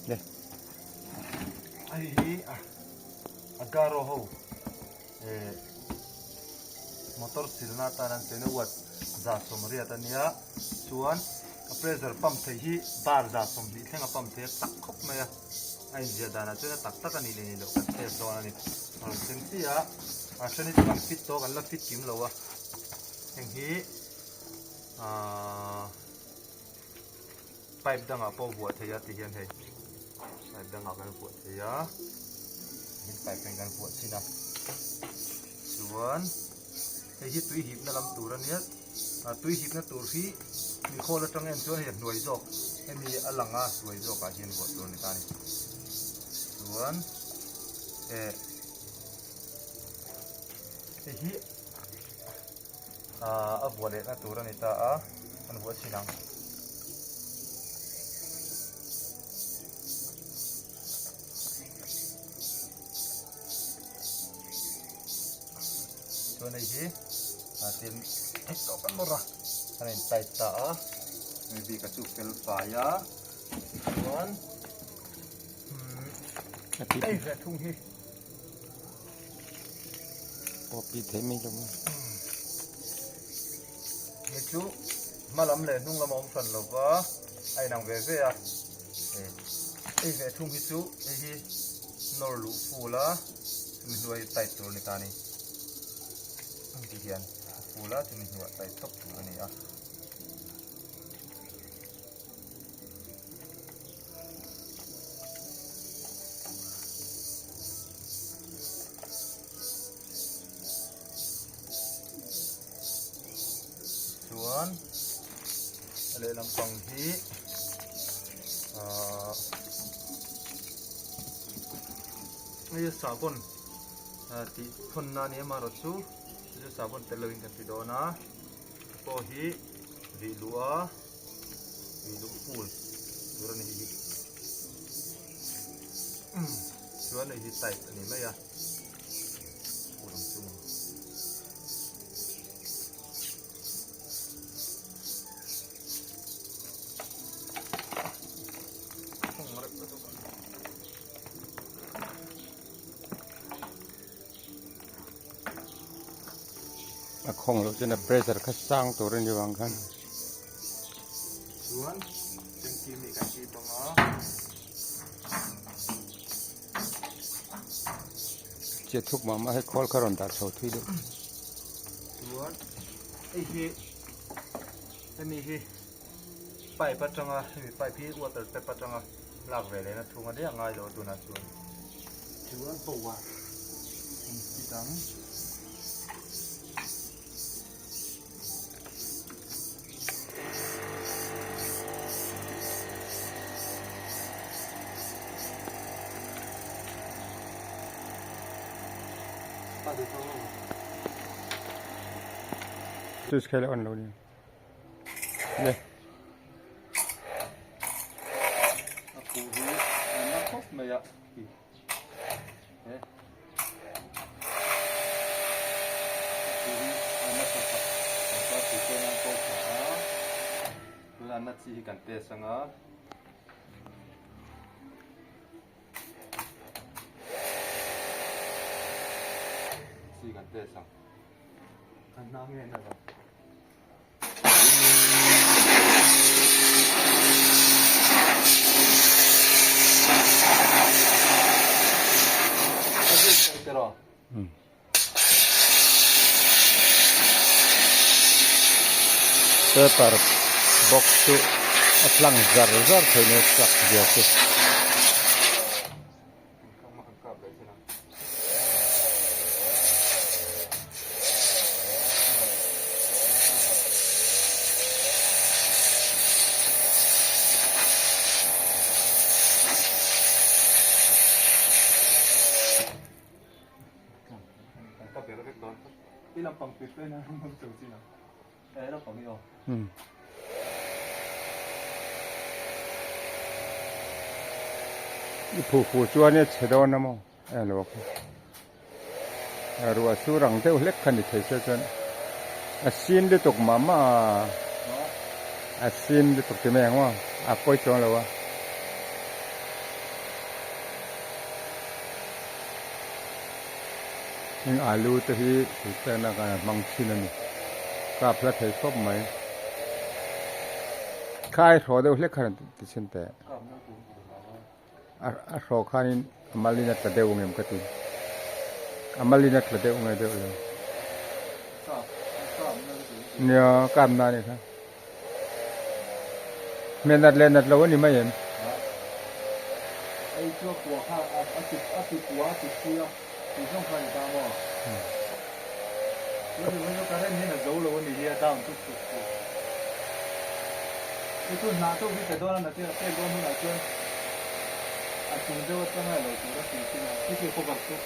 เลยไอ้ฮีอากาโรโฮมอเตอร์ซิลนาตานันเตนวัดจ่าสมเรียตันยาส่วนเพรสเซอร์ปั๊มเทฮีบาร์จ่าสมดีเท่งปั๊มเทตักคบไหมอะไอ้เจ้าดานะเจ้าตักตักกันนี่เลยนี่ลูกเทปตัวนี้เซนซี่อะชนิดกันฟิตโตกันแล้วฟิตกิมเลยวะเฮงฮีไปดังอ่ะพอหัวเทียตีเห็นเฮไปดังอ่ะกันหัวเทียเห็นไปเป็นกันหัวสินะส่วนไอ้ที่ตุยหิบนั่นลำตัวนี้ตุยหิบนั่นตัวที่มีโคละจังเงินส่วนเห็นหน่วยจอกให้มีอลังอ่ะหน่วยจอกอ่ะเห็นหัวตัวนี้ตานี่ส่วนไอ้ที่หัวเด็กนั่นตัวนี้ตามันหัวสินังส่วนไอ้ที่เต็มไอ้ตัวกันหมดละอันนี้ไตตาไม่บีกระจุกเป็นฝ่ายะส่วนไอ้แร่ทุ่งที่พอปีเทไม่จงเมื่อชูมาลำเล่นุ่งละมองสันหรอวะไอ้นางเวเวอะไอ้แร่ทุ่งที่ชูไอ้ที่นอรูฟูละมีด้วยไตตัวนี้ตานี่ที่เห็นฟูละจะมีหัวไตตกตัวนี้อ่ะส่วนอะไรลำปังที่ไม่ใช่สาบุนที่คนนั้นเนี่ยมารถซูจะสาบุนเตลวินกันติดโดนะพอฮีวิลูฟูลตัวนี้ส่วนนี้ไตอันนี้ไม่ยะฟูลจุ่มคงเราจะนับเพรสเซอร์ข้าสร้างตัวนี้วางกันส่วนเป็นทีมมีการชีบังอ่ะเจ็ดทุกมาให้คอลคารอนตัดเสาที่ดูส่วนไอ้ที่ไอ้มีที่ไปปัจจังอ่ะมีไปพี่วัวแต่ไปปัจจังอ่ะหลักเวเลยนะทุ่งอันนี้ยังไงเราดูนะส่วนตัวที่ตั้งจุดสเกลอันนู้นเลยปูที่นักพบไม่ยากปูที่นักพบก็ปูที่นักพบเวลานัดที่กันเตะสังอ่ะที่กันเตะสังอันน้ำเงี้ยนะครับpaper box tu atlang zar thayne sak jaseที่ลำปังปิดด้วยนะมันสูงสินะลำปังนี่หรอผู้ชัวเนี่ยเฉดอนนะมั้งหลวงรัวสู้รังเท่าเล็กขนาดเท่านั้นซีนได้ตกมาซีนได้ตกที่แมงว่าปอยจงแล้ววะ nhưng alu thì thì tên là cái măng chín này cà phê thấy shop mấy khai rồi đâu lấy khai thì xin tệ rồi khai amalina cái đều nghe cái tin amalina cái đều nghe đều rồi nhớ cam na này khai mình đặt lên đặt lâu ni mấy em ไอ้ชั่วกลัวข้าวติดหัวติดเชื้อติดช่องคลอดตามบ่แล้วถึงมันก็การเล่นนี่น่ะโจแล้ววันนี้เฮียตามทุกไอ้ตัวหน้าตัวที่แต่ตัวนั้นน่ะที่เป็นตัวนู้นน่ะตัวอ่ะถึงจะว่าต้องให้เราถึงก็ถึงที่นะที่คือพวกกับตัว